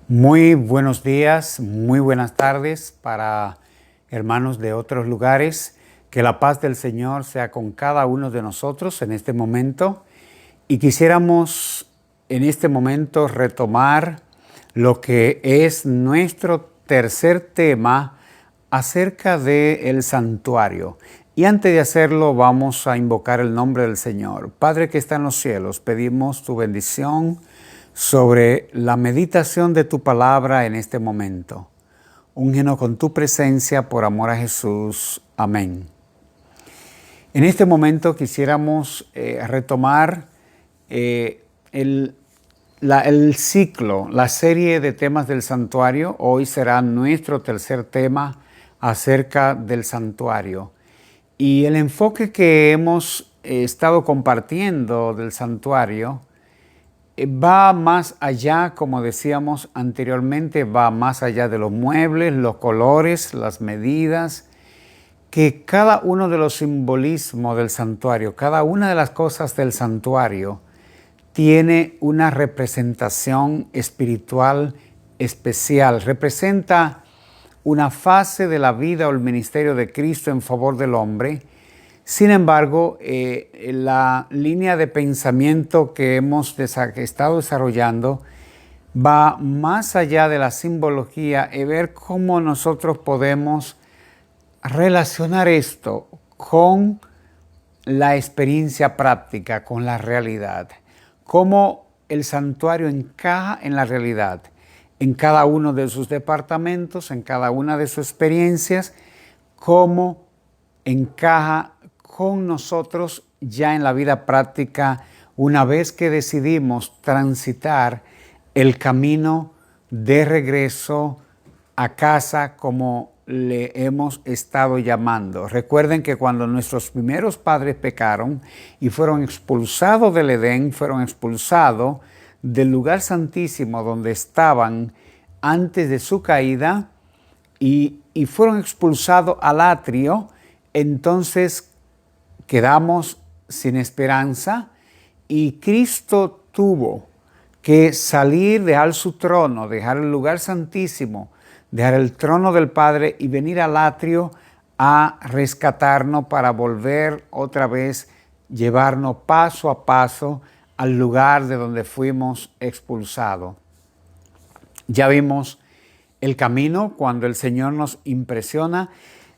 Muy buenos días, muy buenas tardes para hermanos de otros lugares. Que la paz del Señor sea con cada uno de nosotros en este momento. Y quisiéramos en este momento retomar lo que es nuestro tercer tema acerca del santuario. Y antes de hacerlo vamos a invocar el nombre del Señor. Padre que está en los cielos, pedimos tu bendición sobre la meditación de tu palabra en este momento. Úngenos con tu presencia por amor a Jesús. Amén. En este momento quisiéramos retomar el ciclo, la serie de temas del santuario. Hoy será nuestro tercer tema acerca del santuario. Y el enfoque que hemos estado compartiendo del santuario va más allá, como decíamos anteriormente, va más allá de los muebles, los colores, las medidas, que cada uno de los simbolismos del santuario, cada una de las cosas del santuario tiene una representación espiritual especial, representa una fase de la vida o el ministerio de Cristo en favor del hombre. Sin embargo, la línea de pensamiento que hemos estado desarrollando va más allá de la simbología y ver cómo nosotros podemos relacionar esto con la experiencia práctica, con la realidad. Cómo el santuario encaja en la realidad, en cada uno de sus departamentos, en cada una de sus experiencias, cómo encaja con nosotros ya en la vida práctica una vez que decidimos transitar el camino de regreso a casa, como le hemos estado llamando. Recuerden que cuando nuestros primeros padres pecaron y fueron expulsados del Edén, fueron expulsados del lugar santísimo donde estaban antes de su caída y fueron expulsados al atrio, entonces quedamos sin esperanza y Cristo tuvo que salir, dejar su trono, dejar el lugar santísimo, dejar el trono del Padre y venir al atrio a rescatarnos para volver otra vez, llevarnos paso a paso al lugar de donde fuimos expulsados. Ya vimos el camino cuando el Señor nos impresiona.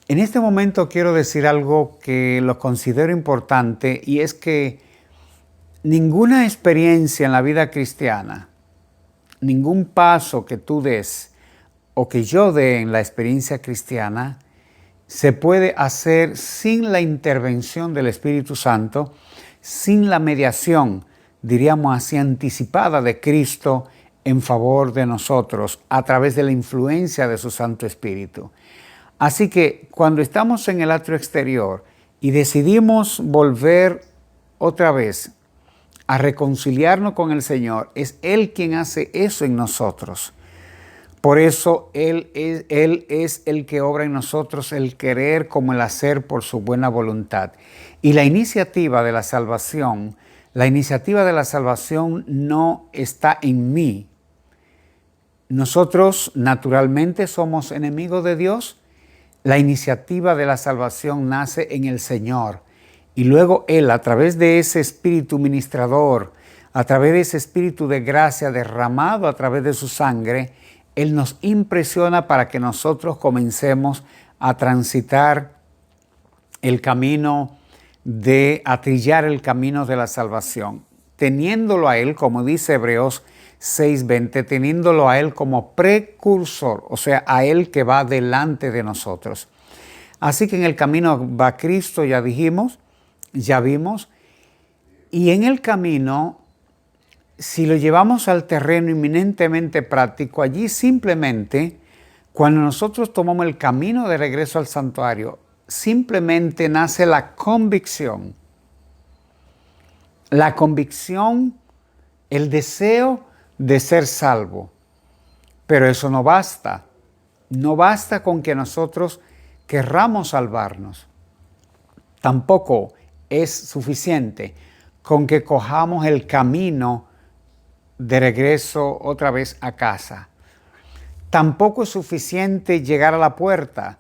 En este momento quiero decir algo que lo considero importante, y es que ninguna experiencia en la vida cristiana, ningún paso que tú des o que yo dé en la experiencia cristiana se puede hacer sin la intervención del Espíritu Santo, sin la mediación, diríamos así, anticipada de Cristo en favor de nosotros a través de la influencia de su Santo Espíritu. Así que cuando estamos en el atrio exterior y decidimos volver otra vez a reconciliarnos con el Señor, es Él quien hace eso en nosotros. Por eso Él es el que obra en nosotros el querer como el hacer por su buena voluntad. Y la iniciativa de la salvación no está en mí. Nosotros naturalmente somos enemigos de Dios. La iniciativa de la salvación nace en el Señor. Y luego Él, a través de ese espíritu ministrador, a través de ese espíritu de gracia derramado a través de su sangre, Él nos impresiona para que nosotros comencemos a transitar el camino a trillar el camino de la salvación. Teniéndolo a Él, como dice Hebreos 6:20, teniéndolo a Él como precursor, o sea, a Él que va delante de nosotros. Así que en el camino va Cristo, ya dijimos, ya vimos, y en el camino, si lo llevamos al terreno eminentemente práctico, allí simplemente, cuando nosotros tomamos el camino de regreso al santuario, simplemente nace la convicción, el deseo de ser salvo. Pero eso no basta. No basta con que nosotros querramos salvarnos. Tampoco es suficiente con que cojamos el camino de regreso otra vez a casa. Tampoco es suficiente llegar a la puerta.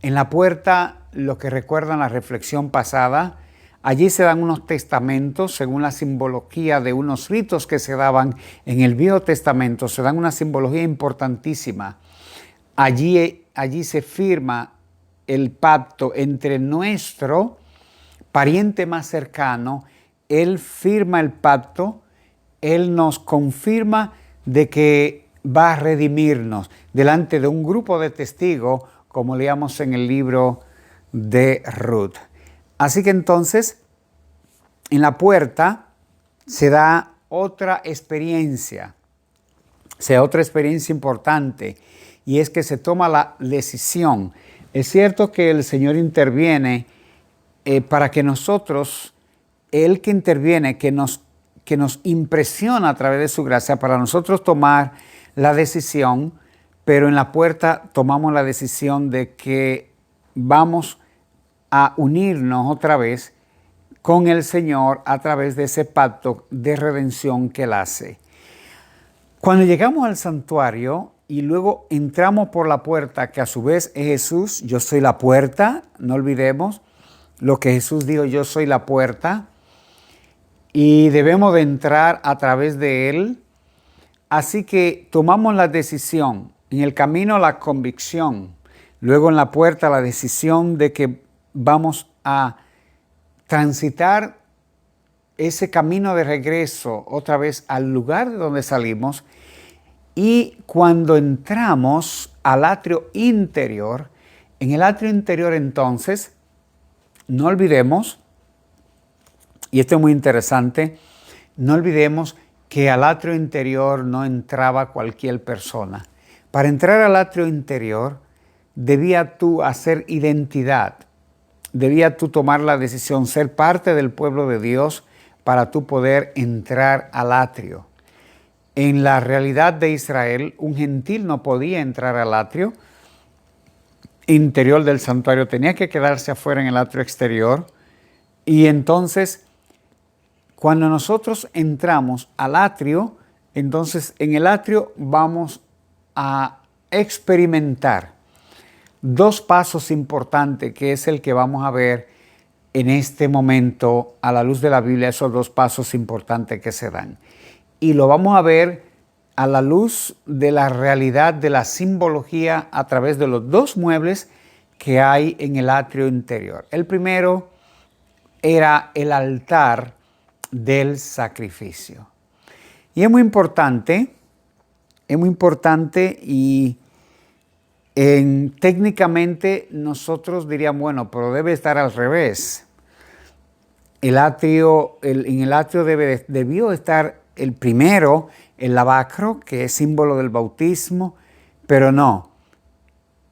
En la puerta, lo que recuerdan la reflexión pasada, allí se dan unos testamentos según la simbología de unos ritos que se daban en el Viejo Testamento. Se dan una simbología importantísima. Allí se firma el pacto entre nuestro pariente más cercano. Él firma el pacto, Él nos confirma de que va a redimirnos delante de un grupo de testigos, como leíamos en el libro de Ruth. Así que entonces, en la puerta se da otra experiencia, otra experiencia importante, y es que se toma la decisión. Es cierto que el Señor interviene para que nosotros, Él que interviene, que nos impresiona a través de su gracia, para nosotros tomar la decisión, pero en la puerta tomamos la decisión de que vamos a unirnos otra vez con el Señor a través de ese pacto de redención que Él hace. Cuando llegamos al santuario y luego entramos por la puerta, que a su vez es Jesús, yo soy la puerta, no olvidemos lo que Jesús dijo, yo soy la puerta, y debemos de entrar a través de Él. Así que tomamos la decisión, en el camino la convicción, luego en la puerta la decisión de que vamos a transitar ese camino de regreso otra vez al lugar de donde salimos. Y cuando entramos al atrio interior, en el atrio interior entonces, no olvidemos, y esto es muy interesante, no olvidemos que al atrio interior no entraba cualquier persona. Para entrar al atrio interior, debía tú hacer identidad, debía tú tomar la decisión, ser parte del pueblo de Dios para tú poder entrar al atrio. En la realidad de Israel, un gentil no podía entrar al atrio interior del santuario, tenía que quedarse afuera en el atrio exterior. Y entonces, cuando nosotros entramos al atrio, entonces en el atrio vamos a experimentar dos pasos importantes, que es el que vamos a ver en este momento a la luz de la Biblia, esos dos pasos importantes que se dan. Y lo vamos a ver a la luz de la realidad de la simbología a través de los dos muebles que hay en el atrio interior. El primero era el altar del sacrificio. Y es muy importante y técnicamente nosotros diríamos, bueno, pero debe estar al revés. En el atrio debió estar el primero, el lavacro, que es símbolo del bautismo, pero no.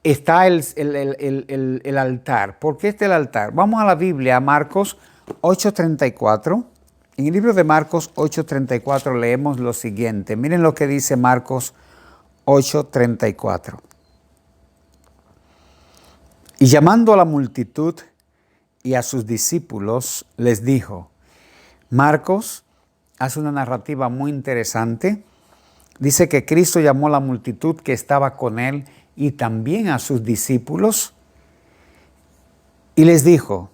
Está el altar. ¿Por qué está el altar? Vamos a la Biblia, a Marcos 8:34. En el libro de Marcos 8:34 leemos lo siguiente. Miren lo que dice Marcos 8:34. Y llamando a la multitud y a sus discípulos, les dijo. Marcos hace una narrativa muy interesante. Dice que Cristo llamó a la multitud que estaba con él y también a sus discípulos y les dijo,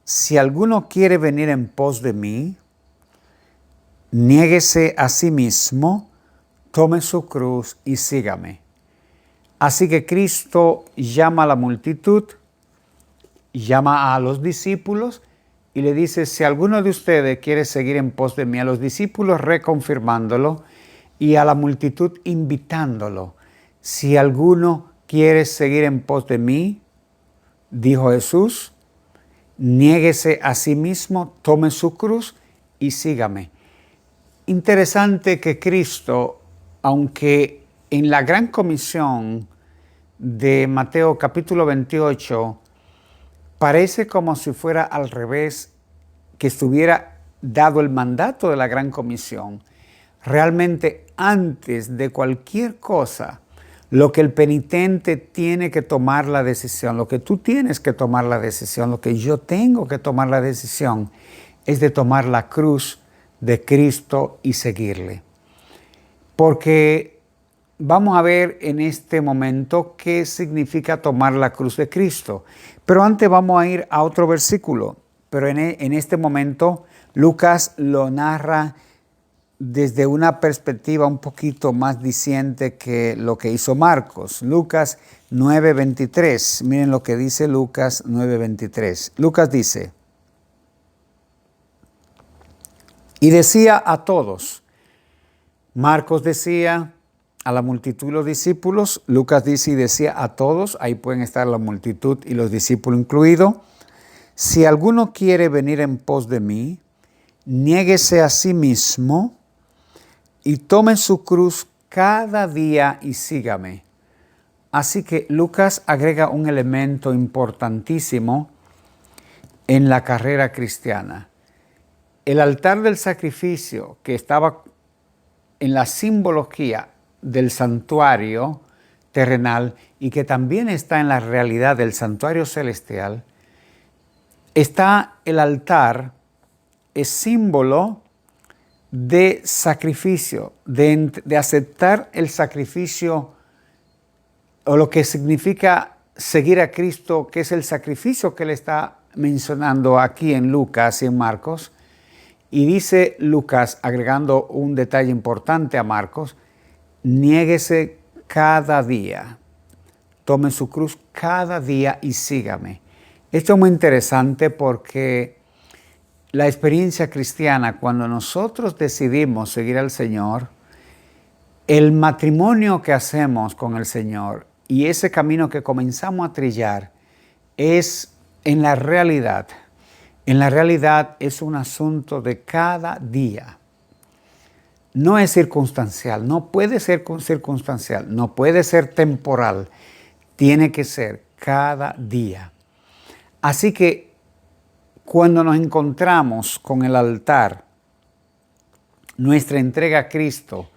si alguno quiere venir en pos de mí, niéguese a sí mismo, tome su cruz y sígame. Así que Cristo llama a la multitud, llama a los discípulos y le dice, si alguno de ustedes quiere seguir en pos de mí, a los discípulos reconfirmándolo y a la multitud invitándolo. Si alguno quiere seguir en pos de mí, dijo Jesús, niéguese a sí mismo, tome su cruz y sígame. Interesante que Cristo, aunque en la gran comisión de Mateo capítulo 28, parece como si fuera al revés, que estuviera dado el mandato de la gran comisión. Realmente antes de cualquier cosa, lo que el penitente tiene que tomar la decisión, lo que tú tienes que tomar la decisión, lo que yo tengo que tomar la decisión, es de tomar la cruz de Cristo y seguirle. Porque vamos a ver en este momento qué significa tomar la cruz de Cristo. Pero antes vamos a ir a otro versículo. Pero en este momento Lucas lo narra desde una perspectiva un poquito más diciente que lo que hizo Marcos. Lucas 9:23. Miren lo que dice Lucas 9:23. Lucas dice: y decía a todos. Marcos decía a la multitud y los discípulos. Lucas dice y decía a todos. Ahí pueden estar la multitud y los discípulos incluidos. Si alguno quiere venir en pos de mí, niéguese a sí mismo y tome su cruz cada día y sígame. Así que Lucas agrega un elemento importantísimo en la carrera cristiana. El altar del sacrificio que estaba en la simbología del santuario terrenal y que también está en la realidad del santuario celestial, está el altar, es símbolo de sacrificio, de aceptar el sacrificio o lo que significa seguir a Cristo, que es el sacrificio que él está mencionando aquí en Lucas y en Marcos. Y dice Lucas, agregando un detalle importante a Marcos: niéguese cada día, tome su cruz cada día y sígame. Esto es muy interesante porque la experiencia cristiana, cuando nosotros decidimos seguir al Señor, el matrimonio que hacemos con el Señor y ese camino que comenzamos a trillar es en la realidad es un asunto de cada día. No es circunstancial, no puede ser circunstancial, no puede ser temporal, tiene que ser cada día. Así que cuando nos encontramos con el altar, nuestra entrega a Cristo,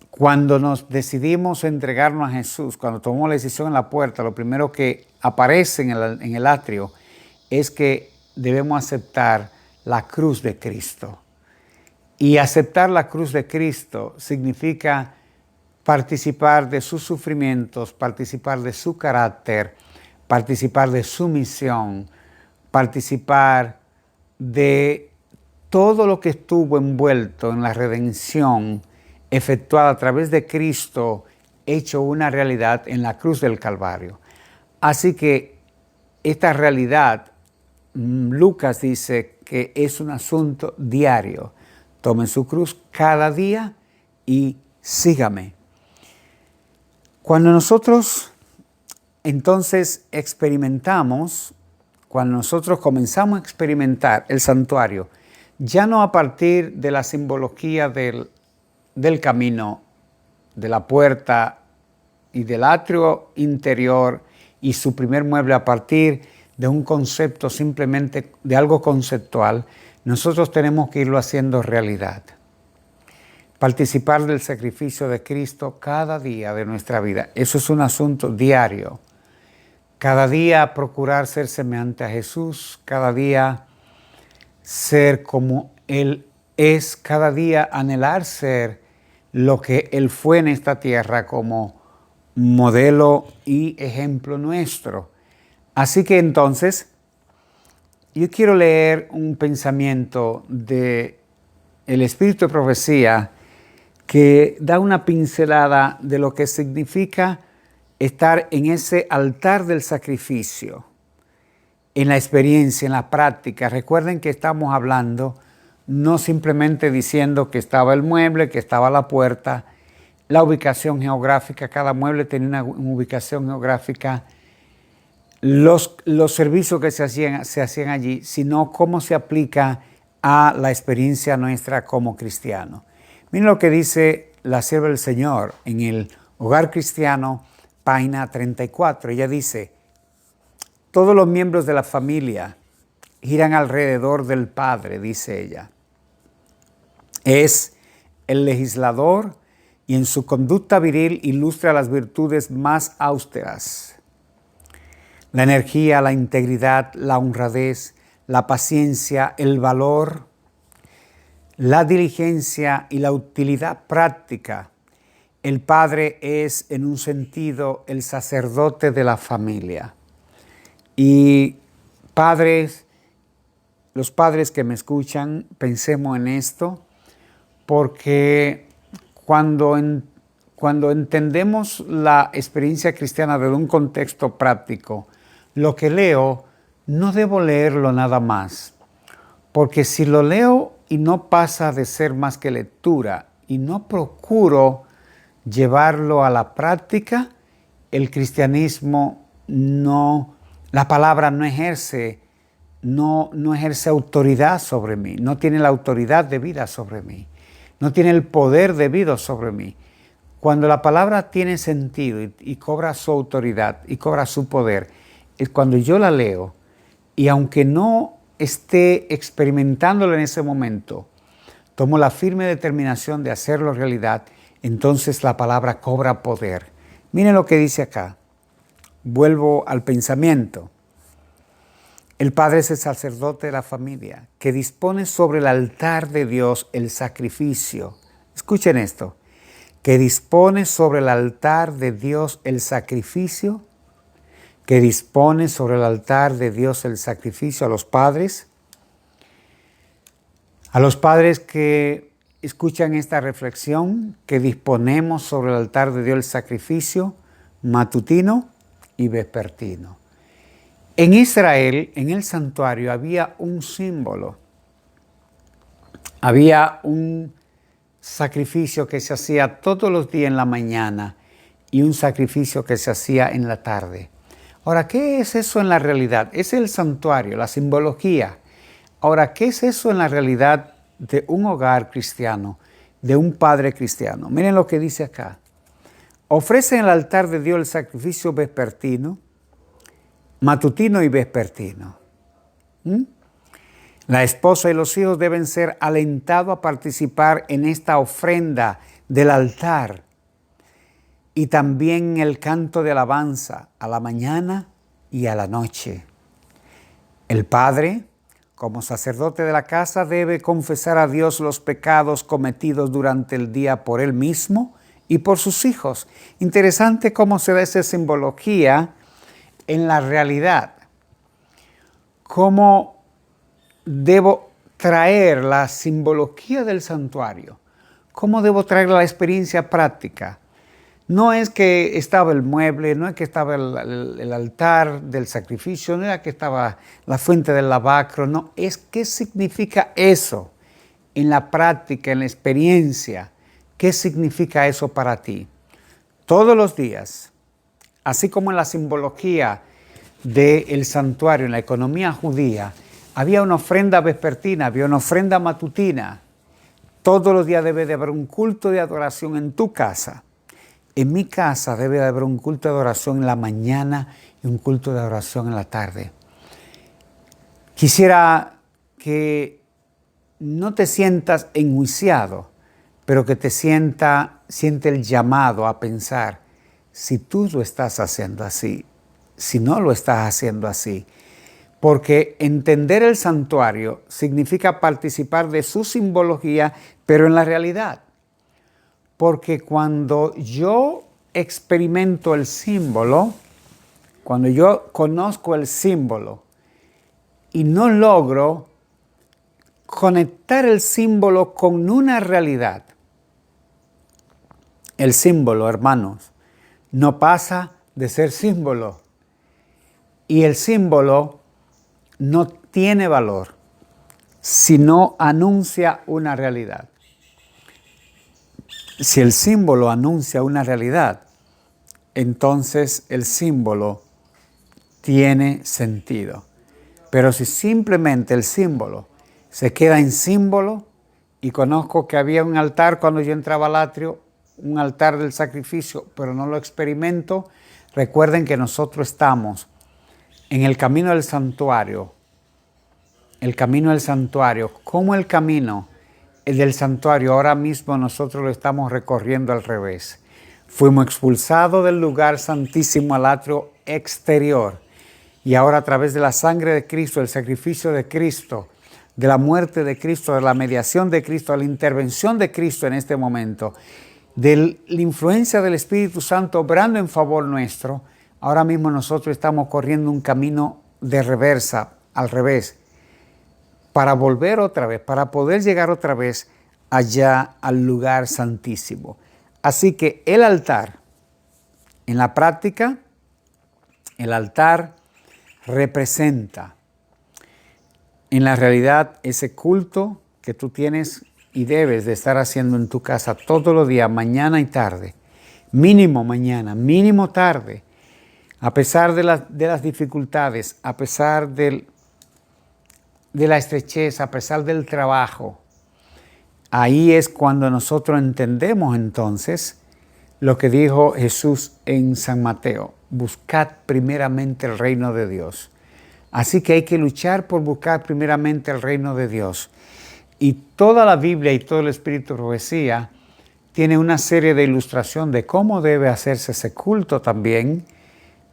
cuando nos decidimos entregarnos a Jesús, cuando tomamos la decisión en la puerta, lo primero que aparece en el atrio es que debemos aceptar la cruz de Cristo. Y aceptar la cruz de Cristo significa participar de sus sufrimientos, participar de su carácter, participar de su misión, participar de todo lo que estuvo envuelto en la redención efectuada a través de Cristo, hecho una realidad en la cruz del Calvario. Así que esta realidad, Lucas dice que es un asunto diario. Tomen su cruz cada día y sígame. Cuando nosotros entonces cuando nosotros comenzamos a experimentar el santuario, ya no a partir de la simbología del camino, de la puerta y del atrio interior y su primer mueble, a partir de un concepto simplemente de algo conceptual, nosotros tenemos que irlo haciendo realidad. Participar del sacrificio de Cristo cada día de nuestra vida. Eso es un asunto diario. Cada día procurar ser semejante a Jesús, cada día ser como Él es, cada día anhelar ser lo que Él fue en esta tierra como modelo y ejemplo nuestro. Así que entonces, yo quiero leer un pensamiento de el Espíritu de Profecía que da una pincelada de lo que significa estar en ese altar del sacrificio, en la experiencia, en la práctica. Recuerden que estamos hablando no simplemente diciendo que estaba el mueble, que estaba la puerta, la ubicación geográfica, cada mueble tenía una ubicación geográfica, los servicios que se hacían allí, sino cómo se aplica a la experiencia nuestra como cristianos. Miren lo que dice la sierva del Señor en el Hogar Cristiano, página 34. Ella dice: todos los miembros de la familia giran alrededor del Padre, dice ella. Es el legislador y en su conducta viril ilustra las virtudes más austeras. La energía, la integridad, la honradez, la paciencia, el valor, la diligencia y la utilidad práctica. el padre es en un sentido el sacerdote de la familia. Y padres, los padres que me escuchan, pensemos en esto, porque cuando entendemos la experiencia cristiana desde un contexto práctico, lo que leo no debo leerlo nada más, porque si lo leo y no pasa de ser más que lectura y no procuro llevarlo a la práctica, el cristianismo la palabra no ejerce autoridad sobre mí, no tiene la autoridad debida sobre mí, no tiene el poder debido sobre mí. Cuando la palabra tiene sentido y cobra su autoridad y cobra su poder, es cuando yo la leo y aunque no esté experimentándolo en ese momento, tomo la firme determinación de hacerlo realidad, entonces la palabra cobra poder. Miren lo que dice acá. Vuelvo al pensamiento. El padre es el sacerdote de la familia que dispone sobre el altar de Dios el sacrificio. Escuchen esto. Que dispone sobre el altar de Dios el sacrificio. Que dispone sobre el altar de Dios el sacrificio a los padres. A los padres que escuchan esta reflexión, que disponemos sobre el altar de Dios el sacrificio matutino y vespertino. En Israel, en el santuario, había un símbolo. Había un sacrificio que se hacía todos los días en la mañana y un sacrificio que se hacía en la tarde. Ahora, ¿qué es eso en la realidad? Es el santuario, la simbología. Ahora, ¿qué es eso en la realidad de un hogar cristiano, de un padre cristiano? Miren lo que dice acá. Ofrece en el altar de Dios el sacrificio vespertino, matutino y vespertino. La esposa y los hijos deben ser alentados a participar en esta ofrenda del altar y también el canto de alabanza a la mañana y a la noche. El padre, como sacerdote de la casa, debe confesar a Dios los pecados cometidos durante el día por él mismo y por sus hijos. Interesante cómo se da esa simbología en la realidad. ¿Cómo debo traer la simbología del santuario? ¿Cómo debo traer la experiencia práctica? No es que estaba el mueble, no es que estaba el altar del sacrificio, no era que estaba la fuente del lavacro, no, es qué significa eso en la práctica, en la experiencia. ¿Qué significa eso para ti? Todos los días, así como en la simbología del santuario, en la economía judía, había una ofrenda vespertina, había una ofrenda matutina. Todos los días debe de haber un culto de adoración en tu casa. En mi casa debe de haber un culto de adoración en la mañana y un culto de adoración en la tarde. Quisiera que no te sientas enjuiciado, pero que te siente el llamado a pensar si tú lo estás haciendo así, si no lo estás haciendo así. Porque entender el santuario significa participar de su simbología, pero en la realidad. Porque cuando yo experimento el símbolo, cuando yo conozco el símbolo y no logro conectar el símbolo con una realidad, el símbolo, hermanos, no pasa de ser símbolo. Y el símbolo no tiene valor si no anuncia una realidad. Si el símbolo anuncia una realidad, entonces el símbolo tiene sentido. Pero si simplemente el símbolo se queda en símbolo, y conozco que había un altar cuando yo entraba al atrio, un altar del sacrificio, pero no lo experimento, recuerden que nosotros estamos en el camino del santuario. El camino del santuario, como el camino del santuario, ahora mismo nosotros lo estamos recorriendo al revés. Fuimos expulsados del lugar santísimo al atrio exterior. Y ahora a través de la sangre de Cristo, el sacrificio de Cristo, de la muerte de Cristo, de la mediación de Cristo, de la intervención de Cristo en este momento, de la influencia del Espíritu Santo obrando en favor nuestro, ahora mismo nosotros estamos corriendo un camino de reversa, al revés, para volver otra vez, para poder llegar otra vez allá al lugar santísimo. Así que el altar, en la práctica, el altar representa en la realidad ese culto que tú tienes y debes de estar haciendo en tu casa todos los días, mañana y tarde. Mínimo mañana, mínimo tarde. A pesar de las dificultades, a pesar de la estrechez, a pesar del trabajo. Ahí es cuando nosotros entendemos entonces lo que dijo Jesús en San Mateo. Buscad primeramente el reino de Dios. Así que hay que luchar por buscar primeramente el reino de Dios. Y toda la Biblia y todo el Espíritu de Profecía tiene una serie de ilustración de cómo debe hacerse ese culto también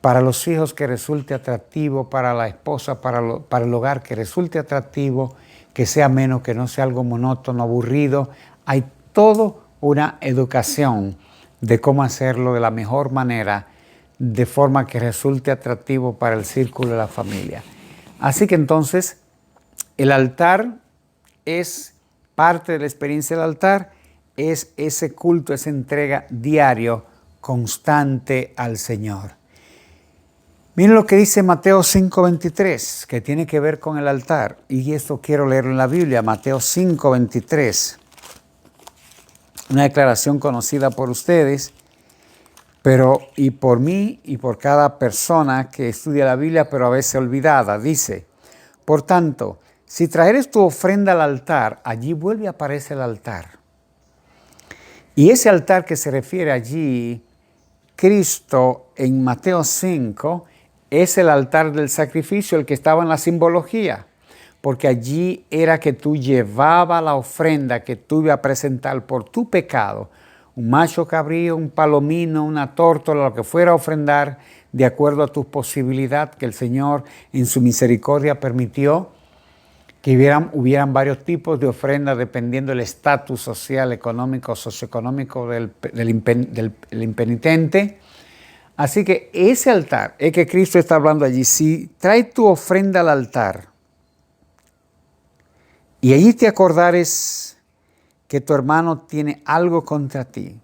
para los hijos que resulte atractivo, para la esposa, para el hogar que resulte atractivo, que sea menos, que no sea algo monótono, aburrido. Hay toda una educación de cómo hacerlo de la mejor manera, de forma que resulte atractivo para el círculo de la familia. Así que entonces, el altar es parte de la experiencia del altar, es ese culto, esa entrega diario, constante al Señor. Miren lo que dice Mateo 5:23, que tiene que ver con el altar. Y esto quiero leerlo en la Biblia, Mateo 5:23. Una declaración conocida por ustedes, pero y por mí y por cada persona que estudia la Biblia, pero a veces olvidada. Dice, por tanto, si traeres tu ofrenda al altar, allí vuelve a aparecer el altar. Y ese altar que se refiere allí, Cristo en Mateo 5, es el altar del sacrificio, el que estaba en la simbología. Porque allí era que tú llevabas la ofrenda que tú ibas a presentar por tu pecado. Un macho cabrío, un palomino, una tórtola, lo que fuera a ofrendar, de acuerdo a tu posibilidad, que el Señor en su misericordia permitió que hubieran varios tipos de ofrendas dependiendo del estatus social, económico, socioeconómico del impenitente. Así que ese altar es que Cristo está hablando allí. Si traes tu ofrenda al altar y allí te acordares que tu hermano tiene algo contra ti,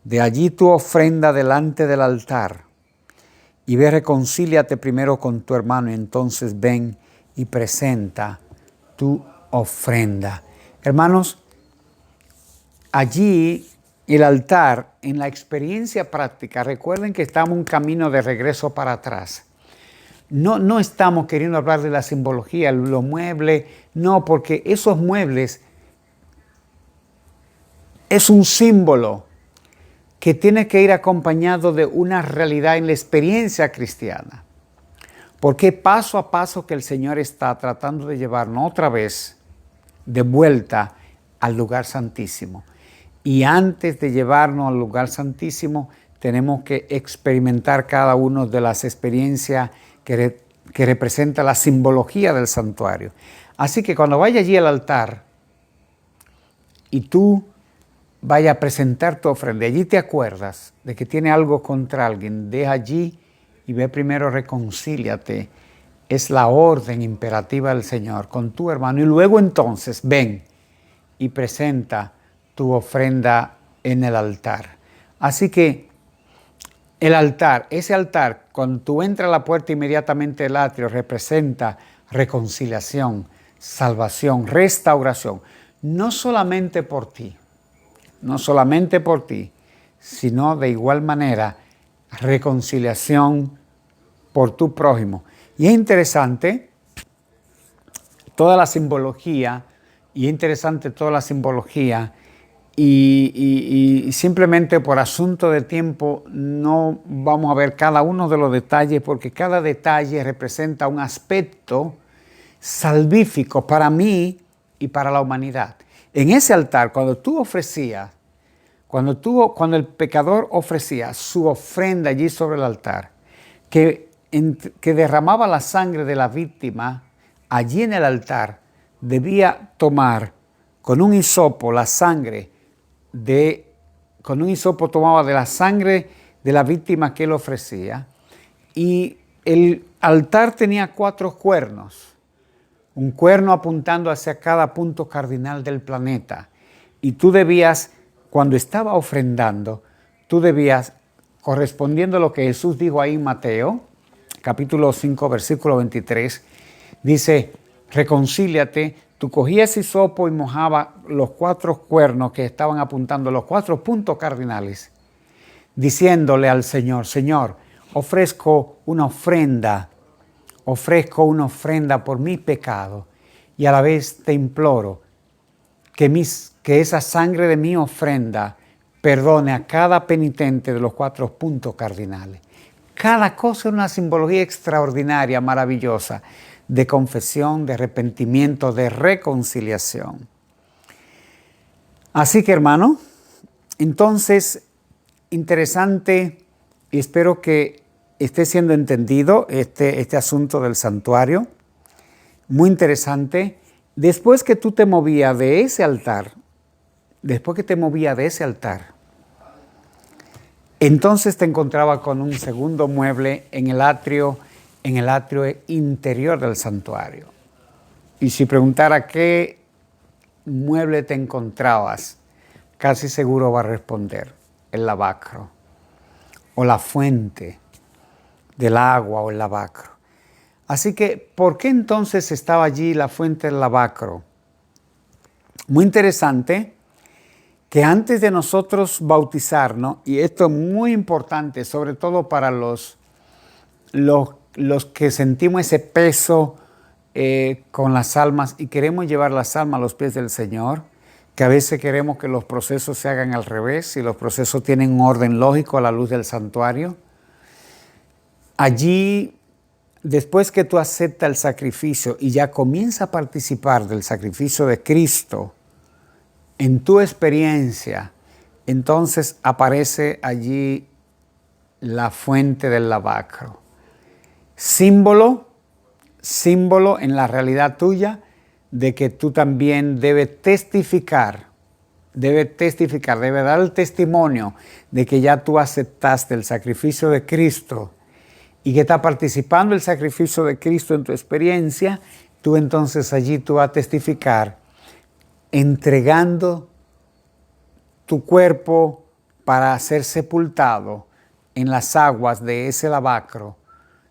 de allí tu ofrenda delante del altar y ve, reconcíliate primero con tu hermano y entonces ven y presenta tu ofrenda. Hermanos, allí el altar, en la experiencia práctica, recuerden que estamos en un camino de regreso para atrás. No estamos queriendo hablar de la simbología, los muebles, no, porque esos muebles es un símbolo que tiene que ir acompañado de una realidad en la experiencia cristiana. Porque paso a paso que el Señor está tratando de llevarnos otra vez de vuelta al lugar santísimo. Y antes de llevarnos al lugar santísimo, tenemos que experimentar cada una de las experiencias que representa la simbología del santuario. Así que cuando vaya allí al altar y tú vaya a presentar tu ofrenda, allí te acuerdas de que tiene algo contra alguien, deja allí y ve primero, reconcíliate. Es la orden imperativa del Señor con tu hermano. Y luego entonces ven y presenta tu ofrenda en el altar. Así que el altar, ese altar, cuando tú entras a la puerta inmediatamente del atrio, representa reconciliación, salvación, restauración. No solamente por ti, sino de igual manera reconciliación por tu prójimo. Y es interesante toda la simbología, y simplemente por asunto de tiempo no vamos a ver cada uno de los detalles, porque cada detalle representa un aspecto salvífico para mí y para la humanidad. En ese altar, cuando el pecador ofrecía su ofrenda allí sobre el altar, que derramaba la sangre de la víctima, allí en el altar debía tomar con un hisopo la sangre con un hisopo tomaba de la sangre de la víctima que él ofrecía, y el altar tenía 4 cuernos, un cuerno apuntando hacia cada punto cardinal del planeta. Y tú debías, cuando estaba ofrendando, tú debías, correspondiendo a lo que Jesús dijo ahí en Mateo, capítulo 5, versículo 23, dice, reconcíliate. Tú cogías hisopo y mojaba los 4 cuernos que estaban apuntando, los 4 puntos cardinales, diciéndole al Señor, Señor, ofrezco una ofrenda por mi pecado, y a la vez te imploro que esa sangre de mi ofrenda perdone a cada penitente de los 4 puntos cardinales. Cada cosa es una simbología extraordinaria, maravillosa, de confesión, de arrepentimiento, de reconciliación. Así que, hermano, entonces, interesante, y espero que esté siendo entendido este asunto del santuario. Muy interesante. Después que tú te movías de ese altar, entonces te encontraba con un segundo mueble en el atrio interior del santuario. Y si preguntara qué mueble te encontrabas, casi seguro va a responder el lavacro, o la fuente del agua, o el lavacro. Así que, ¿por qué entonces estaba allí la fuente del lavacro? Muy interesante que antes de nosotros bautizarnos, y esto es muy importante, sobre todo para los que sentimos ese peso con las almas y queremos llevar las almas a los pies del Señor, que a veces queremos que los procesos se hagan al revés y los procesos tienen un orden lógico a la luz del santuario. Allí, después que tú aceptas el sacrificio y ya comienzas a participar del sacrificio de Cristo en tu experiencia, entonces aparece allí la fuente del lavacro. Símbolo en la realidad tuya de que tú también debes testificar, debes dar el testimonio de que ya tú aceptaste el sacrificio de Cristo y que está participando el sacrificio de Cristo en tu experiencia. Tú entonces allí tú vas a testificar entregando tu cuerpo para ser sepultado en las aguas de ese lavacro,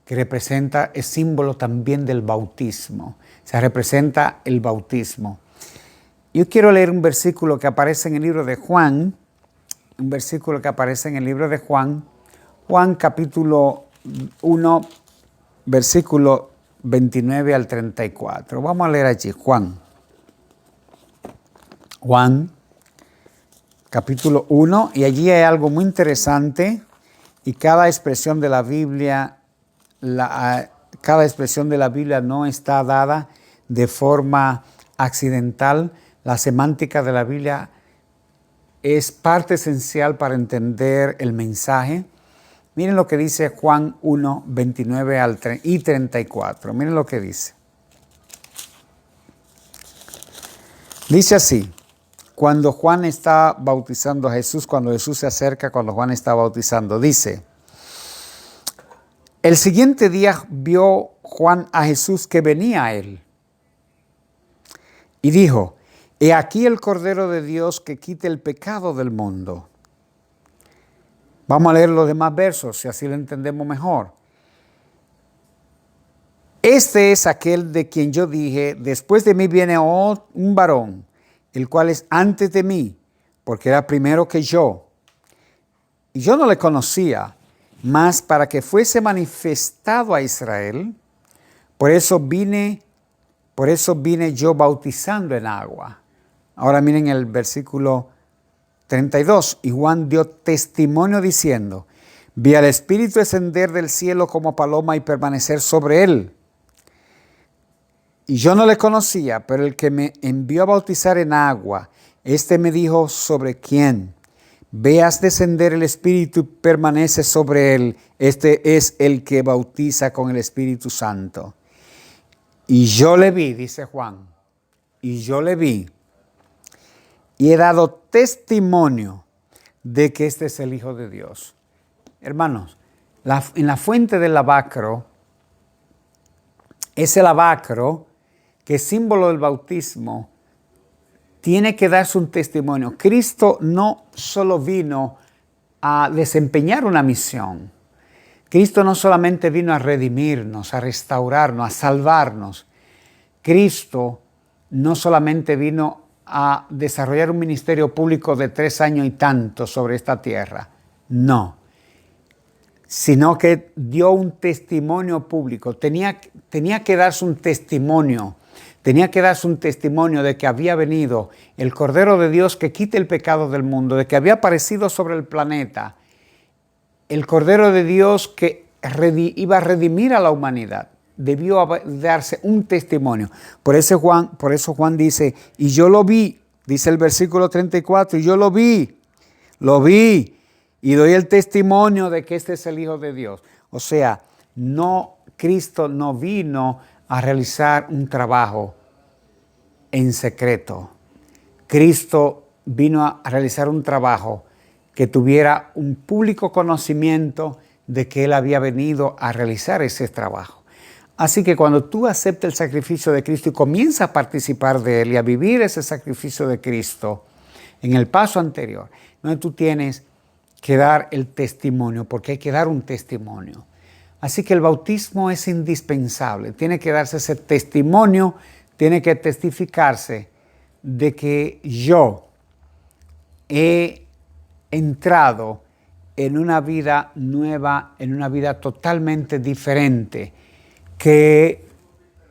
que representa, es símbolo también del bautismo. Se representa el bautismo. Yo quiero leer un versículo que aparece en el libro de Juan, Juan capítulo 1, versículo 29 al 34. Vamos a leer allí, Juan capítulo 1, y allí hay algo muy interesante, y cada expresión de la Biblia no está dada de forma accidental. La semántica de la Biblia es parte esencial para entender el mensaje. Miren lo que dice Juan 1, 29 y 34. Miren lo que dice. Dice así, cuando Juan está bautizando a Jesús, cuando Jesús se acerca, cuando Juan está bautizando, dice, el siguiente día vio Juan a Jesús que venía a él y dijo, he aquí el Cordero de Dios que quita el pecado del mundo. Vamos a leer los demás versos, si así lo entendemos mejor. Este es aquel de quien yo dije, después de mí viene un varón, el cual es antes de mí, porque era primero que yo. Y yo no le conocía, mas para que fuese manifestado a Israel, por eso vine yo bautizando en agua. Ahora miren el versículo 32. Y Juan dio testimonio diciendo, vi al Espíritu descender del cielo como paloma y permanecer sobre él. Y yo no le conocía, pero el que me envió a bautizar en agua, este me dijo sobre quién. Veas descender el Espíritu y permanece sobre él. Este es el que bautiza con el Espíritu Santo. Y yo le vi, dice Juan, y he dado testimonio de que este es el Hijo de Dios. Hermanos, en la fuente del lavacro, ese lavacro, que es símbolo del bautismo, tiene que darse un testimonio. Cristo no solo vino a desempeñar una misión. Cristo no solamente vino a redimirnos, a restaurarnos, a salvarnos. Cristo no solamente vino a desarrollar un ministerio público de 3 años y tanto sobre esta tierra. No. Sino que dio un testimonio público. Tenía que darse un testimonio. Tenía que darse un testimonio de que había venido el Cordero de Dios que quite el pecado del mundo, de que había aparecido sobre el planeta, el Cordero de Dios que iba a redimir a la humanidad. Debió darse un testimonio. Por eso Juan dice, y yo lo vi, dice el versículo 34, y yo lo vi, y doy el testimonio de que este es el Hijo de Dios. O sea, Cristo no vino a realizar un trabajo en secreto. Cristo vino a realizar un trabajo que tuviera un público conocimiento de que Él había venido a realizar ese trabajo. Así que cuando tú aceptas el sacrificio de Cristo y comienzas a participar de Él y a vivir ese sacrificio de Cristo, en el paso anterior, donde tú tienes que dar el testimonio, porque hay que dar un testimonio. Así que el bautismo es indispensable. Tiene que darse ese testimonio, tiene que testificarse de que yo he entrado en una vida nueva, en una vida totalmente diferente, que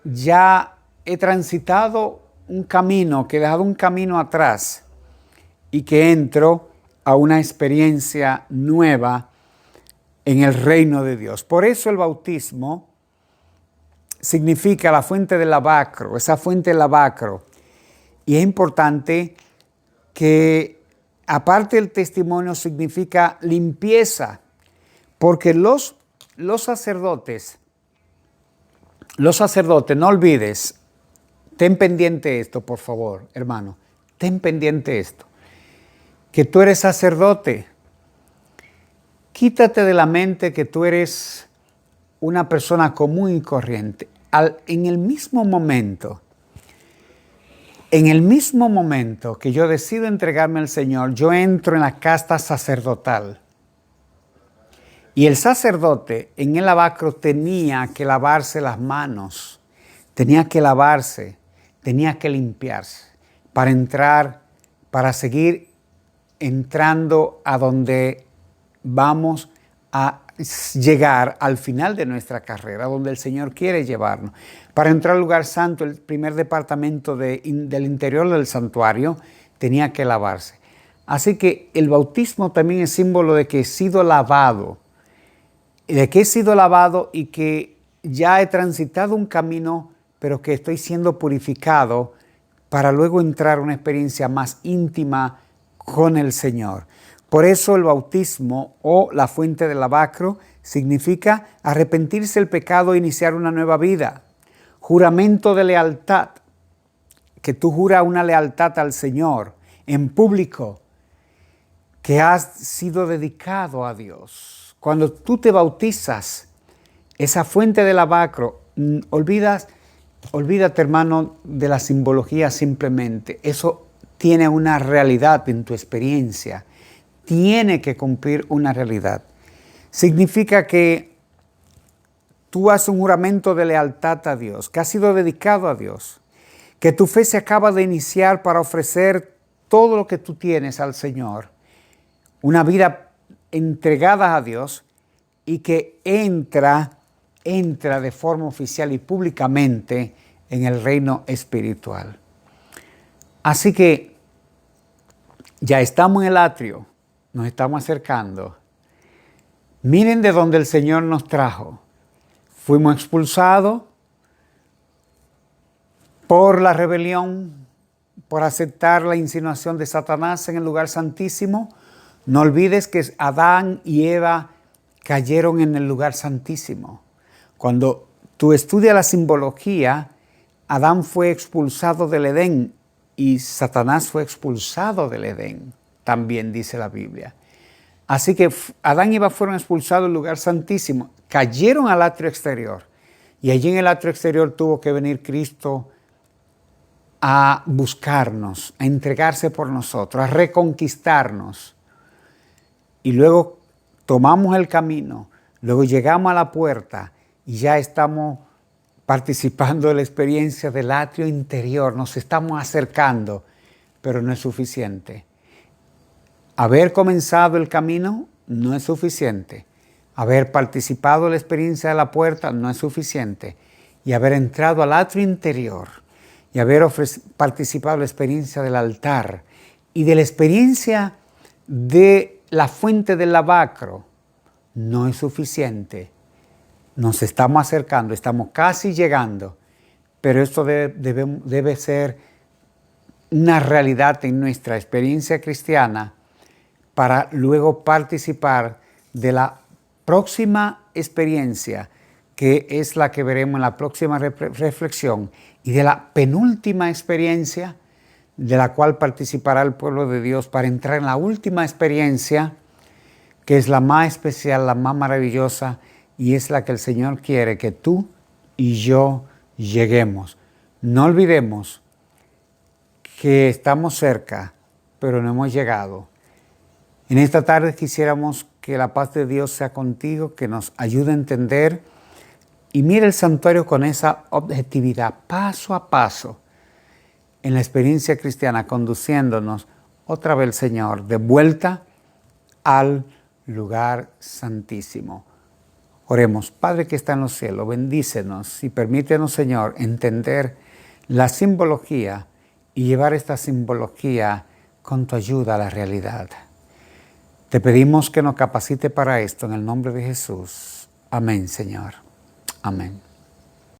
ya he transitado un camino, que he dejado un camino atrás y que entro a una experiencia nueva en el reino de Dios. Por eso el bautismo significa la fuente del lavacro, esa fuente del lavacro. Y es importante que, aparte del testimonio, significa limpieza, porque los sacerdotes, no olvides, ten pendiente esto, por favor, hermano, ten pendiente esto, que tú eres sacerdote. Quítate de la mente que tú eres una persona común y corriente. En el mismo momento que yo decido entregarme al Señor, yo entro en la casta sacerdotal. Y el sacerdote en el lavacro tenía que lavarse las manos, tenía que lavarse, tenía que limpiarse para seguir entrando a donde vamos a llegar al final de nuestra carrera, donde el Señor quiere llevarnos. Para entrar al lugar santo, el primer departamento del interior del santuario tenía que lavarse. Así que el bautismo también es símbolo de que he sido lavado, y que ya he transitado un camino, pero que estoy siendo purificado para luego entrar a una experiencia más íntima con el Señor. Por eso el bautismo o la fuente del lavacro significa arrepentirse del pecado e iniciar una nueva vida. Juramento de lealtad, que tú juras una lealtad al Señor en público, que has sido dedicado a Dios. Cuando tú te bautizas, esa fuente del lavacro, olvídate, hermano, de la simbología simplemente. Eso tiene una realidad en tu experiencia. Tiene que cumplir una realidad. Significa que tú haces un juramento de lealtad a Dios, que has sido dedicado a Dios, que tu fe se acaba de iniciar para ofrecer todo lo que tú tienes al Señor, una vida entregada a Dios y que entra de forma oficial y públicamente en el reino espiritual. Así que ya estamos en el atrio, nos estamos acercando. Miren de dónde el Señor nos trajo. Fuimos expulsados por la rebelión, por aceptar la insinuación de Satanás en el lugar santísimo. No olvides que Adán y Eva cayeron en el lugar santísimo. Cuando tú estudias la simbología, Adán fue expulsado del Edén y Satanás fue expulsado del Edén, también dice la Biblia. Así que Adán y Eva fueron expulsados del lugar santísimo, cayeron al atrio exterior. Y allí en el atrio exterior tuvo que venir Cristo a buscarnos, a entregarse por nosotros, a reconquistarnos. Y luego tomamos el camino, luego llegamos a la puerta y ya estamos participando de la experiencia del atrio interior, nos estamos acercando, pero no es suficiente. Haber comenzado el camino no es suficiente. Haber participado de la experiencia de la puerta no es suficiente. Y haber entrado al atrio interior y haber participado de la experiencia del altar y de la experiencia de la fuente del lavacro no es suficiente. Nos estamos acercando, estamos casi llegando, pero esto debe ser una realidad en nuestra experiencia cristiana para luego participar de la próxima experiencia, que es la que veremos en la próxima reflexión, y de la penúltima experiencia de la cual participará el pueblo de Dios para entrar en la última experiencia, que es la más especial, la más maravillosa, y es la que el Señor quiere que tú y yo lleguemos. No olvidemos que estamos cerca, pero no hemos llegado. En esta tarde quisiéramos que la paz de Dios sea contigo, que nos ayude a entender y mire el santuario con esa objetividad, paso a paso, en la experiencia cristiana, conduciéndonos otra vez, Señor, de vuelta al lugar santísimo. Oremos. Padre que está en los cielos, bendícenos y permítenos, Señor, entender la simbología y llevar esta simbología con tu ayuda a la realidad. Te pedimos que nos capacite para esto en el nombre de Jesús. Amén, Señor. Amén.